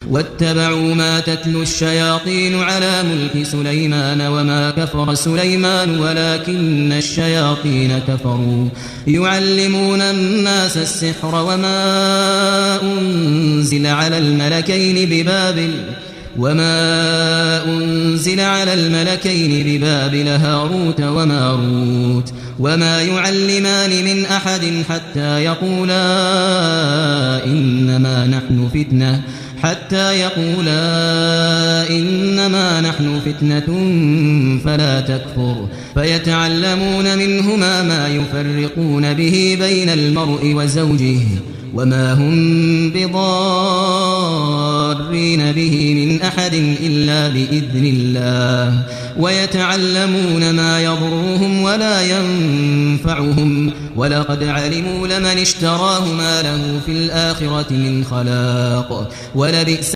واتبعوا ما تتلو الشياطين على ملك سليمان وما كفر سليمان ولكن الشياطين كفروا يعلمون الناس السحر وما أنزل على الملكين ببابل هاروت وماروت وما يعلمان من أحد حتى يقولا إنما نحن فتنة فلا تكفر فيتعلمون منهما ما يفرقون به بين المرء وزوجه وما هم بضارين به من أحد إلا بإذن الله ويتعلمون ما يضرهم ولا ينفعهم ولقد علموا لمن اشتراه ما له في الآخرة من خلاق ولبئس